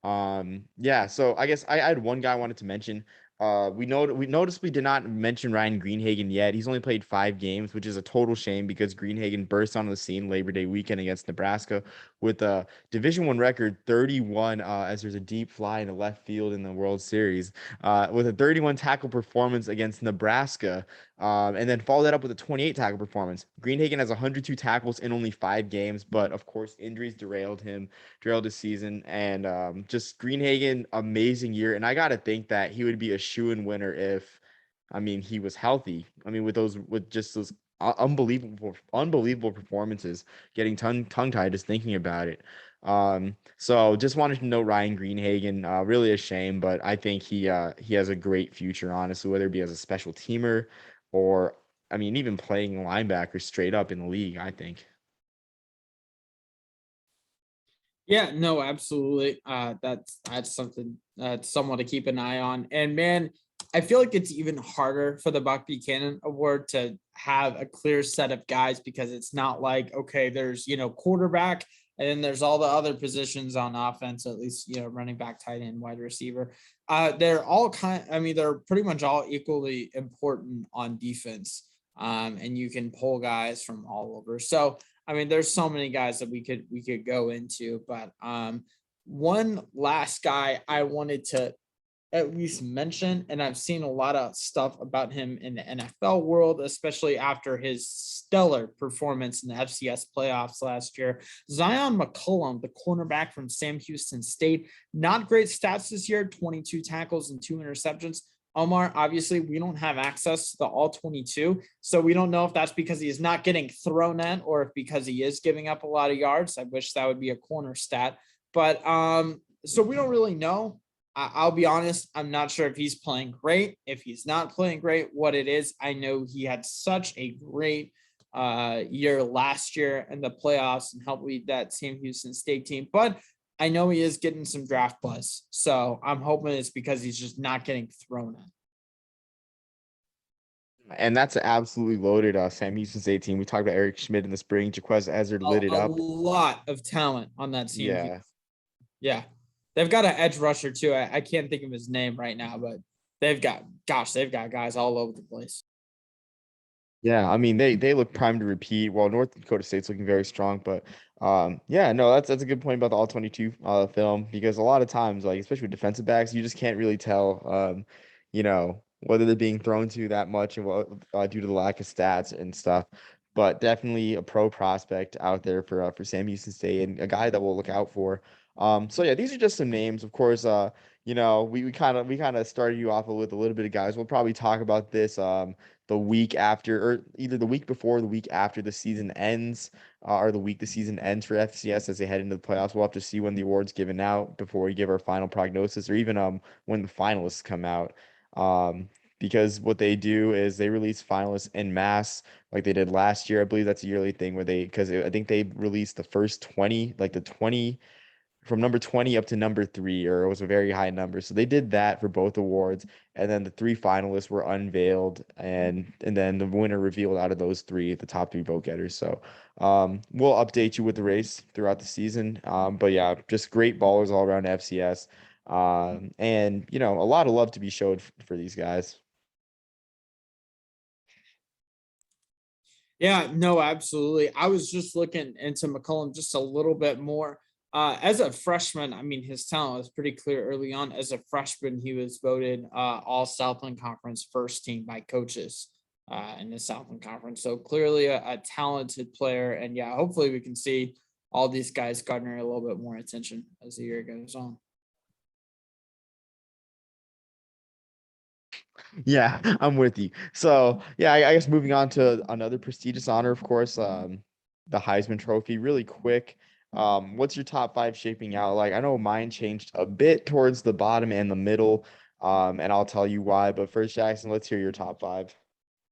Yeah, so I guess I had one guy I wanted to mention. We noticeably did not mention Ryan Greenhagen yet. He's only played 5 games, which is a total shame because Greenhagen burst onto the scene Labor Day weekend against Nebraska with a Division I record 31. As there's a deep fly in the left field in the World Series, with a 31 tackle performance against Nebraska, and then follow that up with a 28 tackle performance. Greenhagen has 102 tackles in only 5 games, but of course injuries derailed his season, and just Greenhagen, amazing year. And I got to think that he would be a shoe-in winner if, I mean, he was healthy. I mean, with just those unbelievable performances, getting tongue-tied just thinking about it. So just wanted to know Ryan Greenhagen. Really a shame, but I think he has a great future, honestly, whether it be as a special teamer or I mean even playing linebacker straight up in the league, I think. Yeah, no, absolutely. That's something that's someone to keep an eye on. And man, I feel like it's even harder for the Buck Buchanan Award to have a clear set of guys because it's not like okay, there's quarterback, and then there's all the other positions on offense, at least running back, tight end, wide receiver. They're all I mean, they're pretty much all equally important on defense. And you can pull guys from all over. So I mean, there's so many guys that we could go into, but one last guy I wanted to at least mention, and I've seen a lot of stuff about him in the NFL world, especially after his stellar performance in the FCS playoffs last year. Zion McCullum, the cornerback from Sam Houston State, not great stats this year, 22 tackles and 2 interceptions. Omar, obviously, we don't have access to the all 22. So we don't know if that's because he's not getting thrown at or if because he is giving up a lot of yards. I wish that would be a corner stat. But so we don't really know. I'll be honest, I'm not sure if he's playing great. If he's not playing great, what it is. I know he had such a great year last year in the playoffs and helped lead that Sam Houston State team. But I know he is getting some draft buzz. So I'm hoping it's because he's just not getting thrown at. And that's an absolutely loaded Sam Houston State team. We talked about Eric Schmidt in the spring. Jaquez Ezzard lit it A up. lot of talent on that team. Yeah. Yeah. They've got an edge rusher too. I can't think of his name right now, but they've got guys all over the place. Yeah, I mean they look primed to repeat. Well, North Dakota State's looking very strong, but yeah, no, that's a good point about the all 22 film because a lot of times, like especially with defensive backs, you just can't really tell whether they're being thrown to that much and what due to the lack of stats and stuff. But definitely a pro prospect out there for Sam Houston State and a guy that we'll look out for. So yeah, these are just some names. Of course, we kind of started you off with a little bit of guys. We'll probably talk about this the week after, or either the week before or the week after the season ends, or the week the season ends for FCS as they head into the playoffs. We'll have to see when the award's given out before we give our final prognosis, or even when the finalists come out. Because what they do is they release finalists en masse, like they did last year. I believe that's a yearly thing where because I think they released the first 20, like the 20 from number 20 up to number 3, or it was a very high number. So they did that for both awards, and then the 3 finalists were unveiled, and then the winner revealed out of those 3, the top 3 vote getters. So we'll update you with the race throughout the season. But yeah, just great ballers all around FCS. And a lot of love to be showed for these guys. Yeah, no, absolutely. I was just looking into McCullum just a little bit more. As a freshman, I mean, his talent was pretty clear early on. As a freshman, he was voted All Southland Conference first team by coaches in the Southland Conference. So clearly a talented player. And yeah, hopefully we can see all these guys garner a little bit more attention as the year goes on. Yeah, I'm with you. So yeah, I guess moving on to another prestigious honor, of course, the Heisman Trophy. Really quick, what's your top 5 shaping out like? I know mine changed a bit towards the bottom and the middle, and I'll tell you why. But first, Jackson, let's hear your top 5.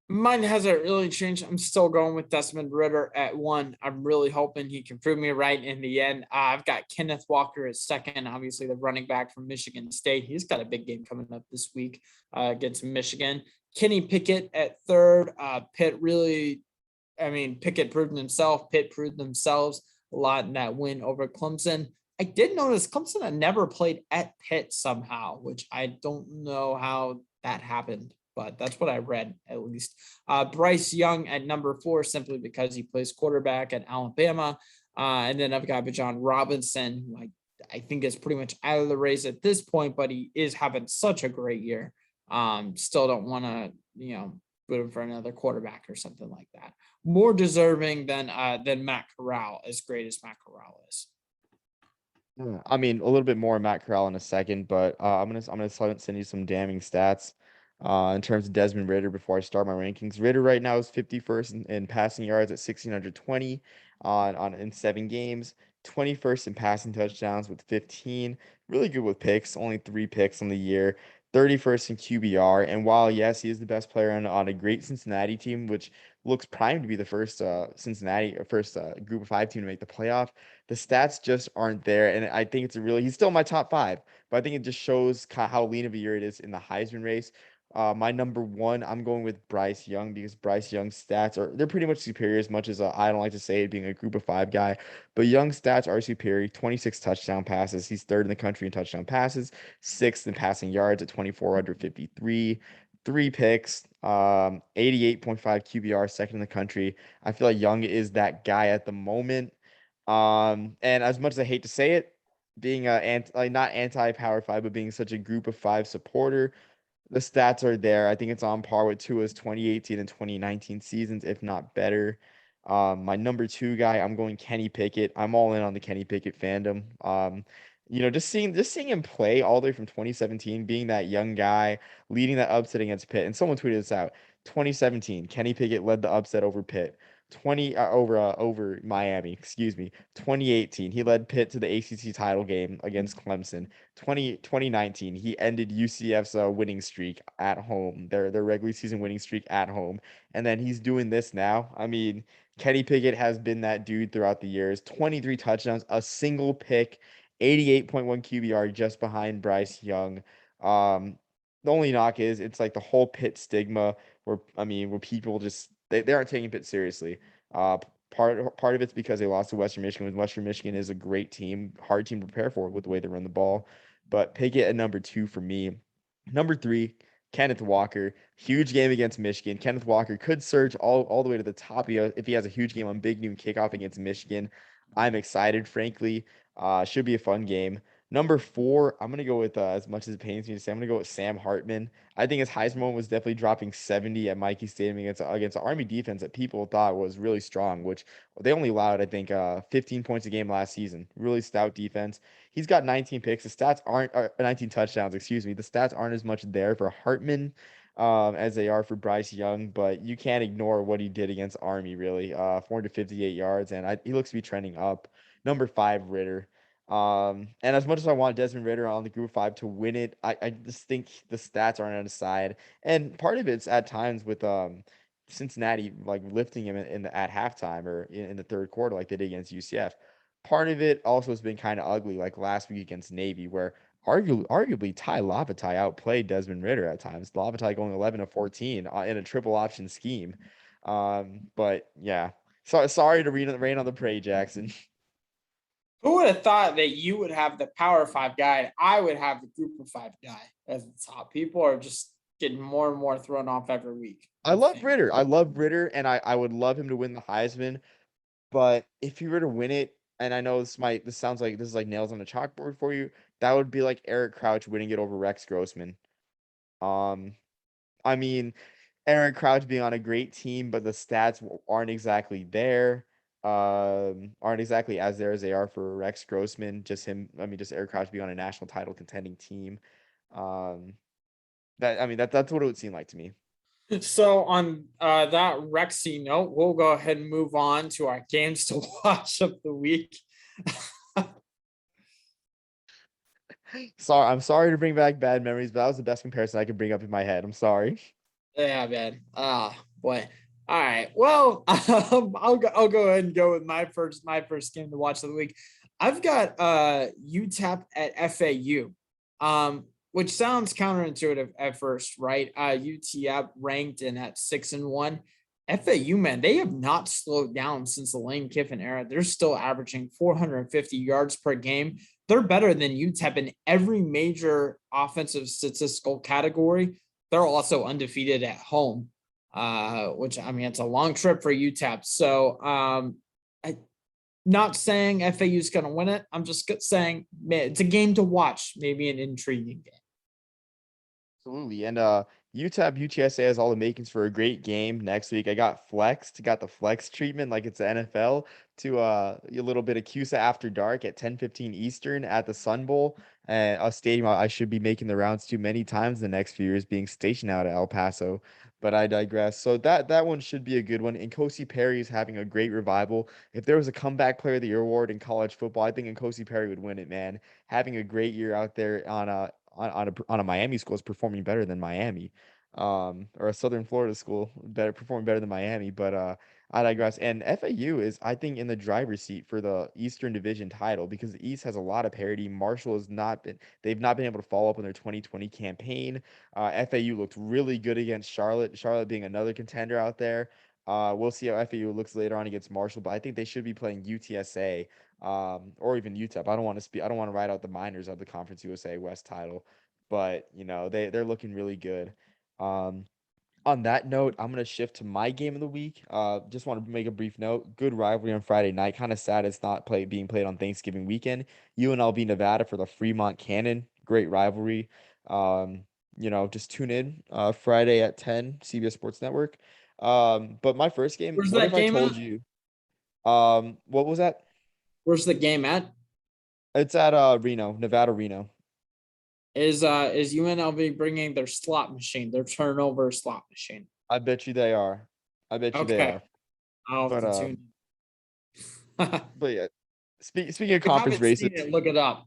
Mine hasn't really changed. I'm still going with Desmond Ritter at 1. I'm really hoping he can prove me right in the end. I've got Kenneth Walker at 2nd, obviously the running back from Michigan State. He's got a big game coming up this week against Michigan. Kenny Pickett at 3rd. Pickett proved himself. Pitt proved themselves a lot in that win over Clemson. I did notice Clemson had never played at Pitt somehow, which I don't know how that happened, but that's what I read at least. Bryce Young at number 4, simply because he plays quarterback at Alabama. And then I've got Bijan Robinson, who I think is pretty much out of the race at this point, but he is having such a great year. Still don't want to, put him for another quarterback or something like that. More deserving than Matt Corral, as great as Matt Corral is. Yeah, I mean, a little bit more Matt Corral in a second, but I'm gonna send you some damning stats. In terms of Desmond Ritter before I start my rankings. Ritter right now is 51st in passing yards at 1,620 in 7 games. 21st in passing touchdowns with 15. Really good with picks, only 3 picks on the year. 31st in QBR. And while, yes, he is the best player on a great Cincinnati team, which looks primed to be the first Cincinnati or first group of 5 team to make the playoff, the stats just aren't there. And I think he's still my top 5, but I think it just shows how lean of a year it is in the Heisman race. My number 1, I'm going with Bryce Young because Bryce Young's stats they're pretty much superior as much as I don't like to say it being a group of 5 guy, but Young's stats are superior. 26 touchdown passes. He's third in the country in touchdown passes, sixth in passing yards at 2,453, 3 picks, 88.5 QBR, second in the country. I feel like Young is that guy at the moment. And as much as I hate to say it, being not anti-Power 5, but being such a group of 5 supporter, the stats are there. I think it's on par with Tua's 2018 and 2019 seasons, if not better. My number 2 guy, I'm going Kenny Pickett. I'm all in on the Kenny Pickett fandom. Just seeing him play all the way from 2017, being that young guy, leading that upset against Pitt. And someone tweeted this out. 2017, Kenny Pickett led the upset over Pitt. 20 over Miami, excuse me. 2018, he led Pitt to the ACC title game against Clemson. 2019, he ended UCF's winning streak at home, their regular season winning streak at home. And then he's doing this now. I mean, Kenny Pickett has been that dude throughout the years. 23 touchdowns, a single pick, 88.1 QBR, just behind Bryce Young. The only knock is it's like the whole Pitt stigma where people just they aren't taking Pitt seriously. Uh, part of it's because they lost to Western Michigan. Western Michigan is a great team, hard team to prepare for with the way they run the ball. But Pickett at number 2 for me. Number 3, Kenneth Walker. Huge game against Michigan. Kenneth Walker could surge all the way to the top if he has a huge game on Big Noon kickoff against Michigan. I'm excited, frankly. Should be a fun game. Number 4, I'm gonna go with as much as it pains me to say, I'm gonna go with Sam Hartman. I think his Heisman moment was definitely dropping 70 at Mikey Stadium against the Army defense that people thought was really strong, which they only allowed, I think, 15 points a game last season. Really stout defense. He's got 19 picks. The stats aren't 19 touchdowns, excuse me. The stats aren't as much there for Hartman as they are for Bryce Young, but you can't ignore what he did against Army, really. 458 yards, and he looks to be trending up. Number 5, Ritter. And as much as I want Desmond Ritter on the group of 5 to win it, I just think the stats aren't on his side. And part of it's at times with Cincinnati like lifting him at halftime or in the third quarter like they did against UCF. Part of it also has been kind of ugly, like last week against Navy, where arguably Ty Lavatai outplayed Desmond Ritter at times. Lavatai going 11 of 14 in a triple option scheme. But yeah, sorry to rain on the parade, Jackson. Who would have thought that you would have the Power 5 guy and I would have the Group of 5 guy as the top? People are just getting more and more thrown off every week. I love Ritter. I love Ritter, and I would love him to win the Heisman. But if he were to win it, and I know this sounds like this is like nails on a chalkboard for you, that would be like Eric Crouch winning it over Rex Grossman. Um, I mean, Eric Crouch being on a great team, but the stats aren't exactly there. Aren't exactly as there as they are for Rex Grossman. Just Eric Crouch being on a national title contending team. Um, that's what it would seem like to me. So on that Rexy note, we'll go ahead and move on to our games to watch of the week. I'm sorry to bring back bad memories, but that was the best comparison I could bring up in my head. I'm sorry. Yeah, man. Boy. All right. Well, I'll go ahead and go with my first game to watch of the week. I've got UTEP at FAU. Which sounds counterintuitive at first, right? UTEP ranked in at 6-1. FAU, man, they have not slowed down since the Lane Kiffin era. They're still averaging 450 yards per game. They're better than UTEP in every major offensive statistical category. They're also undefeated at home, which, I mean, it's a long trip for UTEP. So I'm not saying FAU is going to win it. I'm just saying, man, it's a game to watch, maybe an intriguing game. Absolutely. And UTEP UTSA has all the makings for a great game next week. I got the flex treatment like it's the NFL to a little bit of CUSA after dark at 10:15 Eastern at the Sun Bowl. and a stadium I should be making the rounds to many times the next few years, being stationed out at El Paso. But I digress. So that one should be a good one. And Nkosi Perry is having a great revival. If there was a comeback player of the year award in college football, I think Nkosi Perry would win it, man. Having a great year out there on a Miami school is performing better than Miami. Or a Southern Florida school performing better than Miami. But I digress. And FAU is, I think, in the driver's seat for the Eastern Division title because the East has a lot of parity. Marshall has not been, they've not been able to follow up on their 2020 campaign. FAU looked really good against Charlotte. Charlotte being another contender out there. We'll see how FAU looks later on against Marshall, but I think they should be playing UTSA, or even UTEP. I don't want to write out the Miners of the Conference USA West title, but they're looking really good. Um, on that note, I'm gonna shift to my game of the week. Just want to make a brief note. Good rivalry on Friday night. Kind of sad it's not being played on Thanksgiving weekend. UNLV Nevada for the Fremont Cannon. Great rivalry. Um, just tune in Friday at 10, CBS Sports Network. But my first game, Where's what that if I game told at? you? What was that? Where's the game at? It's at Reno, Nevada, Reno. Is UNLV bringing their slot machine, their turnover slot machine? I bet you they are. I bet you they Okay, are. I'll have But to tune in. but yeah. Speaking of If you conference haven't races. seen it, look it up.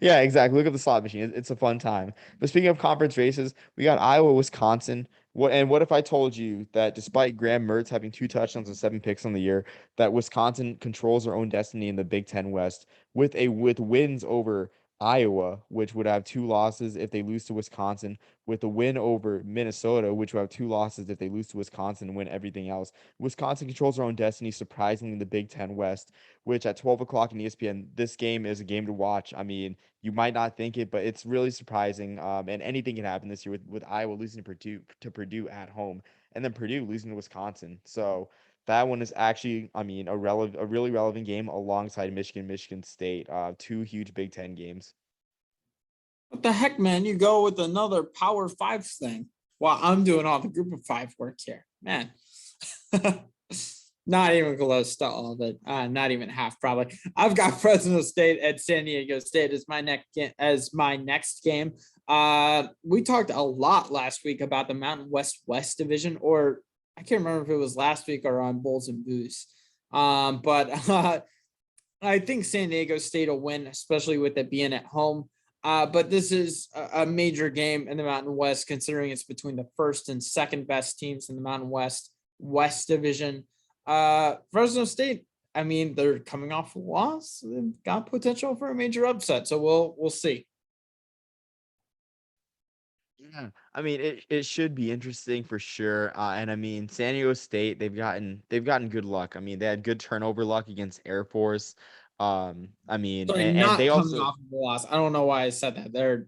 Yeah, exactly. Look at the slot machine. It's a fun time. But speaking of conference races, we got Iowa, Wisconsin. What if I told you that despite Graham Mertz having 2 touchdowns and 7 picks on the year, that Wisconsin controls their own destiny in the Big Ten West with wins over Iowa, which would have 2 losses if they lose to Wisconsin, with a win over Minnesota, which would have 2 losses if they lose to Wisconsin and win everything else. Wisconsin controls their own destiny, surprisingly, in the Big Ten West, which at 12 o'clock in ESPN, this game is a game to watch. I mean, you might not think it, but it's really surprising. And anything can happen this year with Iowa losing to Purdue at home, and then Purdue losing to Wisconsin. So that one is actually, I mean, a really relevant game alongside Michigan State. 2 huge Big Ten games. What the heck, man? You go with another Power Five thing while I'm doing all the Group of Five work here, man. Not even close to all of it. Not even half, probably. I've got Fresno State at San Diego State as my next game. We talked a lot last week about the Mountain West division, or I can't remember if it was last week or on Bulls and Booze. But I think San Diego State will win, especially with it being at home. But this is a major game in the Mountain West, considering it's between the first and second best teams in the Mountain West Division. Fresno State, I mean, they're coming off a loss. They've got potential for a major upset, so we'll see. Yeah, I mean it should be interesting for sure. And I mean San Diego State, they've gotten good luck. I mean they had good turnover luck against Air Force. I mean Sorry, and they not coming also off of a loss. I don't know why I said that. They're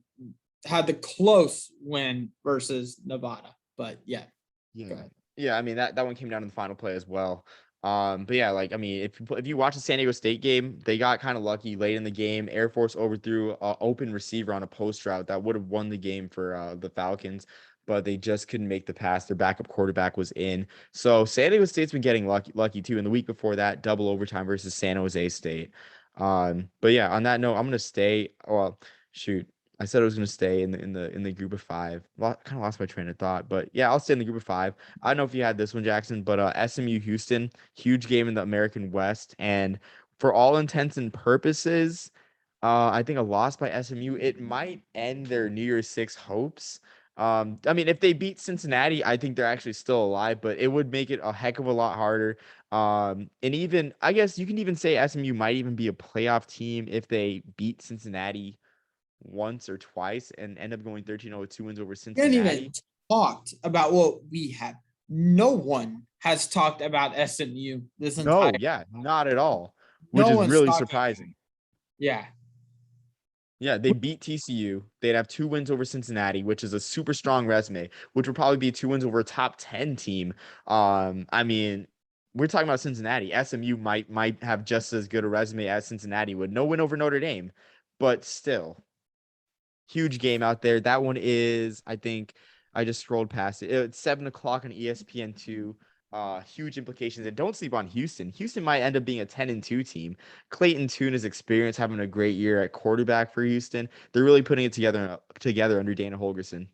had the close win versus Nevada, but yeah, go yeah ahead. yeah I mean that one came down in the final play as well. But yeah, like I mean if you watch the San Diego State game, they got kind of lucky late in the game. Air Force overthrew a open receiver on a post route that would have won the game for the Falcons, but they just couldn't make the pass. Their backup quarterback was in. So San Diego State's been getting lucky too. And the week before that, double overtime versus San Jose State. But yeah, on that note, I'm gonna stay. Well, shoot. I said I was gonna stay in the group of five. Kind of lost my train of thought, but yeah, I'll stay in the group of five. I don't know if you had this one, Jackson, but SMU Houston, huge game in the American West, and for all intents and purposes, I think a loss by SMU, it might end their New Year's Six hopes. I mean, if they beat Cincinnati, I think they're actually still alive, but it would make it a heck of a lot harder. And even I guess you can even say SMU might even be a playoff team if they beat Cincinnati once or twice and end up going 13-0 with 2 wins over We haven't even Cincinnati. talked about what we have. No one has talked about SMU this entire. No, yeah, not at all, which No is one's really talking. surprising. Yeah, Yeah, they beat TCU. They'd have 2 wins over Cincinnati, which is a super strong resume, which would probably be 2 wins over a top 10 team. I mean, we're talking about Cincinnati. SMU might have just as good a resume as Cincinnati would. No win over Notre Dame, but still, huge game out there. That one is, I think, I just scrolled past it. It's 7 o'clock on ESPN2. huge implications. And don't sleep on Houston. Houston might end up being a 10-2 team. Clayton Tune's experience, having a great year at quarterback for Houston. They're really putting it together under Dana Holgerson.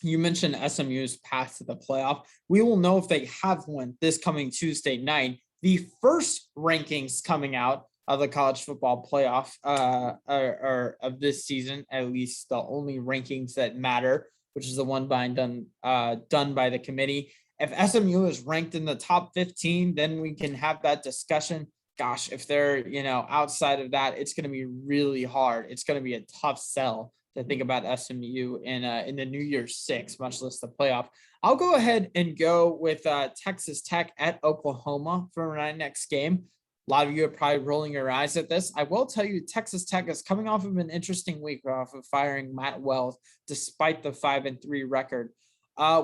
You mentioned SMU's path to the playoff. We will know if they have one this coming Tuesday night. The first rankings coming out of the college football playoff or of this season, at least the only rankings that matter, which is the one done by the committee. If SMU is ranked in the top 15, then we can have that discussion. Gosh, if they're outside of that, it's going to be really hard. It's going to be a tough sell to think about SMU in the New Year's Six, much less the playoff. I'll go ahead and go with Texas Tech at Oklahoma for my next game. A lot of you are probably rolling your eyes at this. I will tell you, Texas Tech is coming off of an interesting week off of firing Matt Wells, despite the 5-3 record.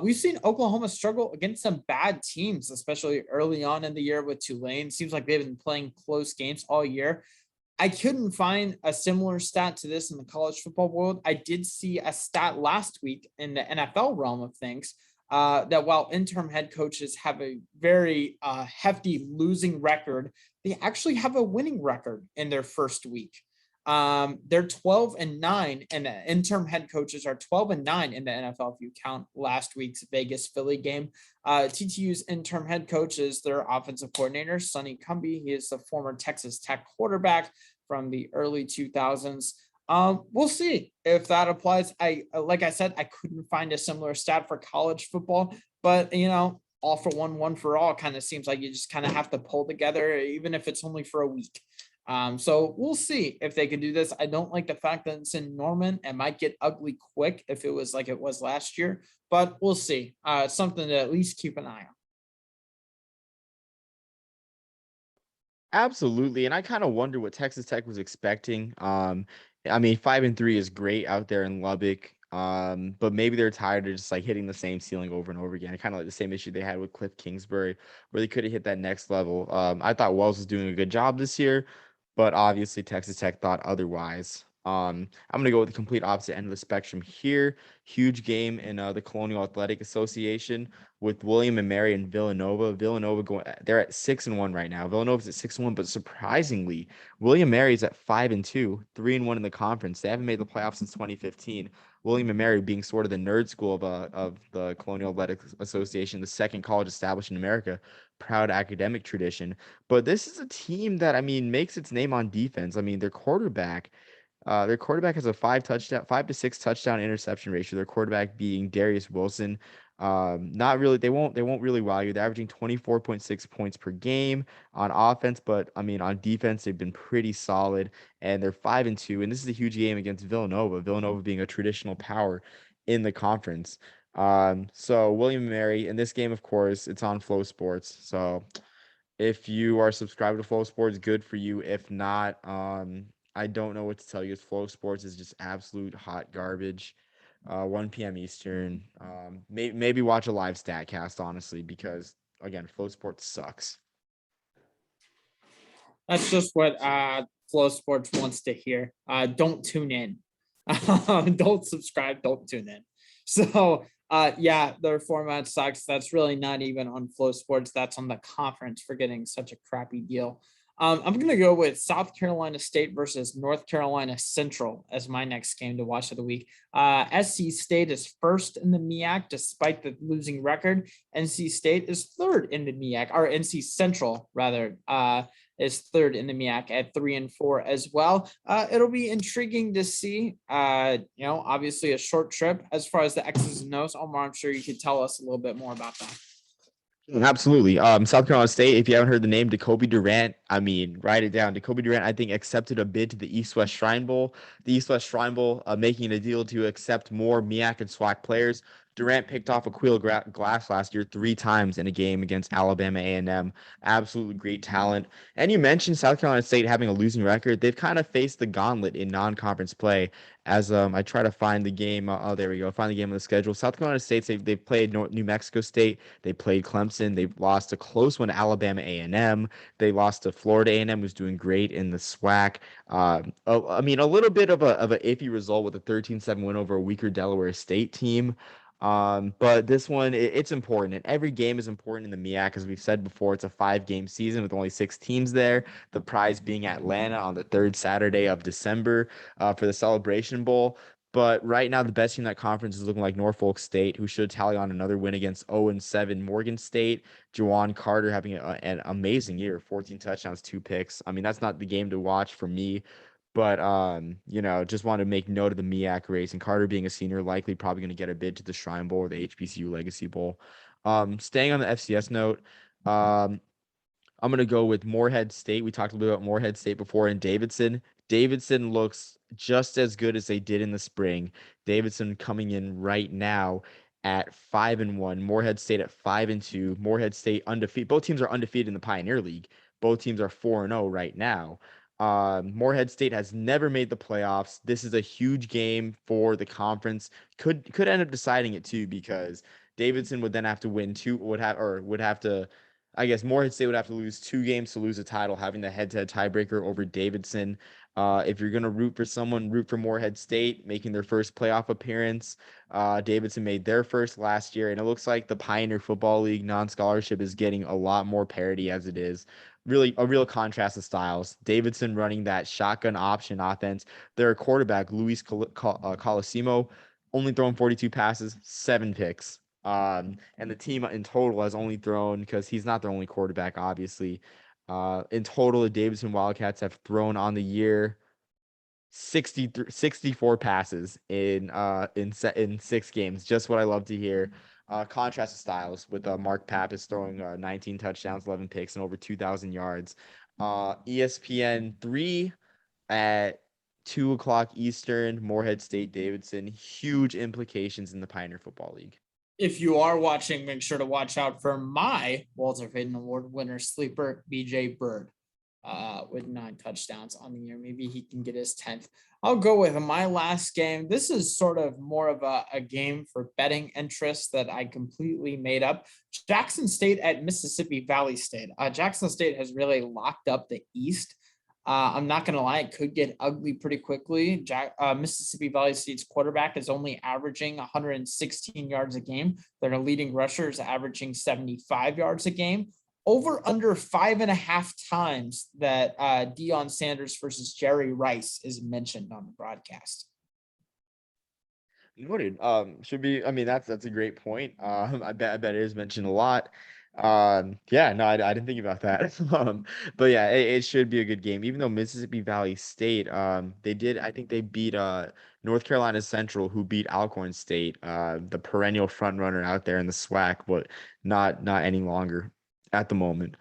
We've seen Oklahoma struggle against some bad teams, especially early on in the year with Tulane. Seems like they've been playing close games all year. I couldn't find a similar stat to this in the college football world. I did see a stat last week in the NFL realm of things that while interim head coaches have a very hefty losing record, they actually have a winning record in their first week. They're 12-9, and the interim head coaches are 12-9 in the NFL if you count last week's Vegas Philly game. TTU's interim head coach is their offensive coordinator, Sonny Cumbie. He is the former Texas Tech quarterback from the early 2000s. We'll see if that applies. Like I said, I couldn't find a similar stat for college football, but all for one for all kind of seems like you just kind of have to pull together, even if it's only for a week. So we'll see if they can do this. I don't like the fact that it's in Norman. It might get ugly quick if it was like it was last year, but we'll see. It's something to at least keep an eye on. Absolutely. And I kind of wonder what Texas Tech was expecting. I mean, 5-3 is great out there in Lubbock. But maybe they're tired of just like hitting the same ceiling over and over again. Kind of like the same issue they had with Cliff Kingsbury, where they could have hit that next level. I thought Wells was doing a good job this year, but obviously Texas Tech thought otherwise. I'm gonna go with the complete opposite end of the spectrum here. Huge game in the Colonial Athletic Association with William and Mary and Villanova. They're at 6-1 right now. Villanova's at 6-1, but surprisingly, William Mary's at 5-2, 3-1 in the conference. They haven't made the playoffs since 2015. William and Mary being sort of the nerd school of the Colonial Athletic Association, the second college established in America, proud academic tradition. But this is a team that, I mean, makes its name on defense. I mean, their quarterback has a 5 to 6 touchdown interception ratio. Their quarterback being Darius Wilson. Not really, they won't really wow you. They're averaging 24.6 points per game on offense, but I mean on defense, they've been pretty solid, and they're 5-2. And this is a huge game against Villanova. Villanova being a traditional power in the conference. So William and Mary in this game, of course, it's on Flow Sports. So if you are subscribed to Flow Sports, good for you. If not, I don't know what to tell you. Flow Sports is just absolute hot garbage. 1 p.m. Eastern. Maybe watch a live stat cast, honestly, because again, Flow Sports sucks. That's just what Flow Sports wants to hear. Don't tune in. Don't subscribe. Don't tune in. So yeah, their format sucks. That's really not even on Flow Sports. That's on the conference for getting such a crappy deal. I'm going to go with South Carolina State versus North Carolina Central as my next game to watch of the week. SC State is first in the MEAC despite the losing record. NC State is third in the MEAC, or NC Central rather, is third in the MEAC at 3-4 as well. It'll be intriguing to see. Obviously a short trip as far as the X's and O's. Omar, I'm sure you could tell us a little bit more about that. Absolutely. South Carolina State, if you haven't heard the name, Jacoby Durant, I mean, write it down. Jacoby Durant, I think, accepted a bid to the East-West Shrine Bowl. The East-West Shrine Bowl making a deal to accept more MEAC and SWAC players. Durant picked off Aquil Glass last year 3 times in a game against Alabama A&M. Absolutely great talent. And you mentioned South Carolina State having a losing record. They've kind of faced the gauntlet in non-conference play. As I try to find the game. Oh, there we go. Find the game on the schedule. South Carolina State, they've played New Mexico State. They played Clemson. They've lost a close one to Alabama A&M. They lost to Florida A&M, who's doing great in the SWAC. I mean, a little bit of an iffy result with a 13-7 win over a weaker Delaware State team. But this one, it's important, and every game is important in the MEAC. As we've said before, it's a 5-game season with only 6 teams there. The prize being Atlanta on the third Saturday of December for the Celebration Bowl. But right now, the best team in that conference is looking like Norfolk State, who should tally on another win against 0-7 Morgan State. Juwan Carter having an amazing year, 14 touchdowns, 2 picks. I mean, that's not the game to watch for me. But just want to make note of the MEAC race, and Carter being a senior, likely probably going to get a bid to the Shrine Bowl or the HBCU Legacy Bowl. Staying on the FCS note, I'm going to go with Morehead State. We talked a little bit about Morehead State before, and Davidson. Davidson looks just as good as they did in the spring. Davidson coming in right now at 5-1. Morehead State at 5-2. Morehead State undefeated. Both teams are undefeated in the Pioneer League. Both teams are 4-0 right now. Morehead State has never made the playoffs. This is a huge game for the conference. Could end up deciding it too, because Davidson would then have to win two. Would have to. I guess Morehead State would have to lose 2 games to lose a title, having the head-to-head tiebreaker over Davidson. If you're going to root for someone, root for Morehead State, making their first playoff appearance. Davidson made their first last year, and it looks like the Pioneer Football League non-scholarship is getting a lot more parity as it is. Really, a real contrast of styles. Davidson running that shotgun option offense. Their quarterback, Luis Colosimo, only throwing 42 passes, 7 picks. And the team in total has only thrown, because he's not their only quarterback, obviously. In total, the Davidson Wildcats have thrown on the year 64 passes in 6 games. Just what I love to hear. Contrast of styles with Mark Pappas throwing 19 touchdowns, 11 picks, and over 2,000 yards. ESPN 3 at 2 o'clock Eastern, Morehead State Davidson. Huge implications in the Pioneer Football League. If you are watching, make sure to watch out for my Walter Payton Award winner sleeper, BJ Bird, with 9 touchdowns on the year. Maybe he can get his 10th. I'll go with my last game. This is sort of more of a game for betting interest that I completely made up. Jackson State at Mississippi Valley State. Jackson State has really locked up the East. I'm not going to lie, it could get ugly pretty quickly. Mississippi Valley State's quarterback is only averaging 116 yards a game. Their leading rusher is averaging 75 yards a game. Over under 5.5 times that Deion Sanders versus Jerry Rice is mentioned on the broadcast. Noted. Should be. I mean, that's a great point. I bet it is mentioned a lot. Yeah, no, I didn't think about that. But yeah, it should be a good game. Even though Mississippi Valley State, I think they beat North Carolina Central, who beat Alcorn State, the perennial front runner out there in the SWAC, but not any longer at the moment.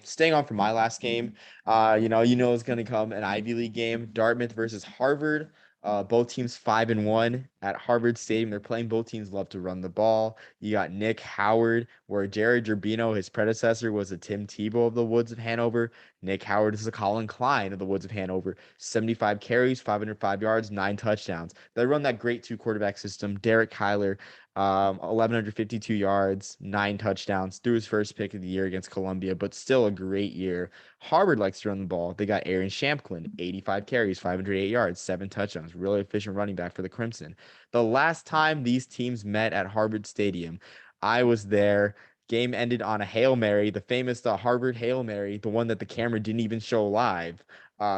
Staying on for my last game, it's going to come an Ivy League game, Dartmouth versus Harvard. Both teams 5-1 at Harvard Stadium. They're playing. Both teams love to run the ball. You got Nick Howard, where Jared Gerbino, his predecessor, was a Tim Tebow of the Woods of Hanover. Nick Howard is a Colin Klein of the Woods of Hanover. 75 carries, 505 yards, 9 touchdowns. They run that great 2-quarterback system. Derek Kyler, 1,152 yards, 9 touchdowns, threw his first pick of the year against Columbia, but still a great year. Harvard likes to run the ball. They got Aaron Shamklin, 85 carries, 508 yards, 7 touchdowns. Really efficient running back for the Crimson. The last time these teams met at Harvard Stadium, I was there. Game ended on a Hail Mary, the famous Harvard Hail Mary, the one that the camera didn't even show live.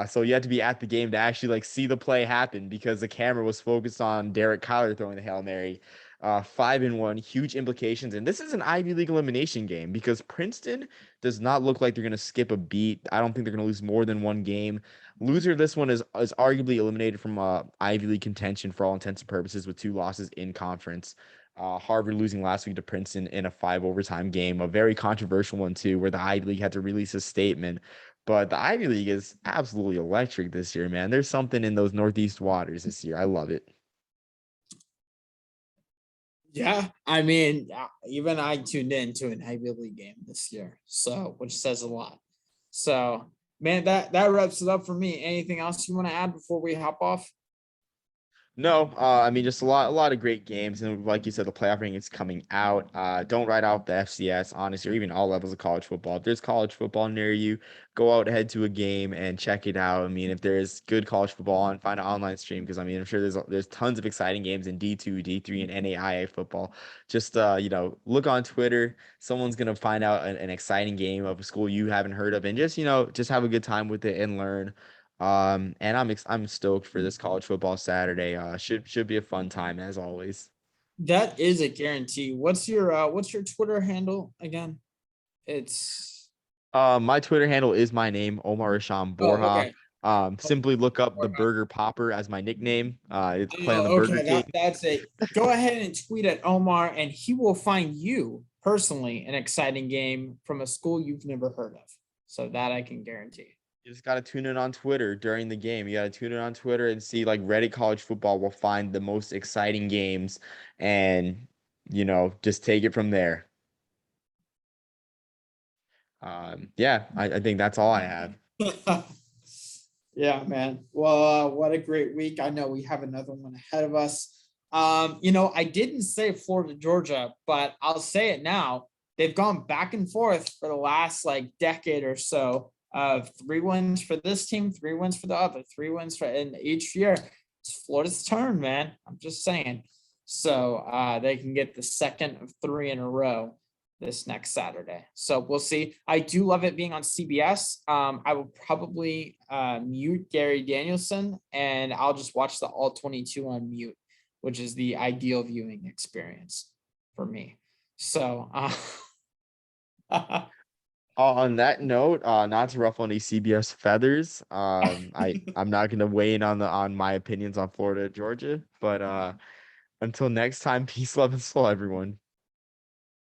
So you had to be at the game to actually see the play happen, because the camera was focused on Derek Kyler throwing the Hail Mary. 5-1, huge implications. And this is an Ivy League elimination game, because Princeton does not look like they're going to skip a beat. I don't think they're going to lose more than 1 game. Loser of this one is arguably eliminated from Ivy League contention for all intents and purposes, with 2 losses in conference. Harvard losing last week to Princeton in a 5-overtime game, a very controversial one too, where the Ivy League had to release a statement. But the Ivy League is absolutely electric this year, man. There's something in those Northeast waters this year. I love it. Yeah, I mean, even I tuned into an Ivy League game this year, so which says a lot. So, man, that wraps it up for me. Anything else you want to add before we hop off? No, I mean just a lot of great games, and like you said, the playoff ranking is coming out. Don't write out the FCS, honestly, or even all levels of college football. If there's college football near you, go out, head to a game, and check it out. I mean, if there's good college football on, find an online stream because I mean, I'm sure there's tons of exciting games in D2, D3, and NAIA football. Just look on Twitter. Someone's gonna find out an exciting game of a school you haven't heard of, and just have a good time with it and learn. And I'm stoked for this college football Saturday. Should be a fun time as always. That is a guarantee. What's your Twitter handle again? It's My Twitter handle is my name, Omar Isham oh, Borja. okay. Simply look up the Burger Popper as my nickname. It's play on the Oh, Burger okay, King. that's it. Go ahead and tweet at Omar, and he will find you personally an exciting game from a school you've never heard of. So that I can guarantee. You just gotta tune in on Twitter during the game. You gotta tune in on Twitter and see like Reddit College Football will find the most exciting games and just take it from there. Yeah, I think that's all I have. Yeah, man. Well, what a great week. I know we have another one ahead of us. I didn't say Florida, Georgia, but I'll say it now. They've gone back and forth for the last like decade or so of 3 wins for this team, 3 wins for the other, 3 wins for in each year. It's Florida's turn, man. I'm just saying. So they can get the second of 3 in a row this next Saturday. So we'll see. I do love it being on CBS. I will probably mute Gary Danielson and I'll just watch the all 22 on mute, which is the ideal viewing experience for me. So On that note, not to ruffle any CBS feathers, I'm not gonna weigh in on my opinions on Florida, Georgia, but until next time, peace, love, and soul, everyone.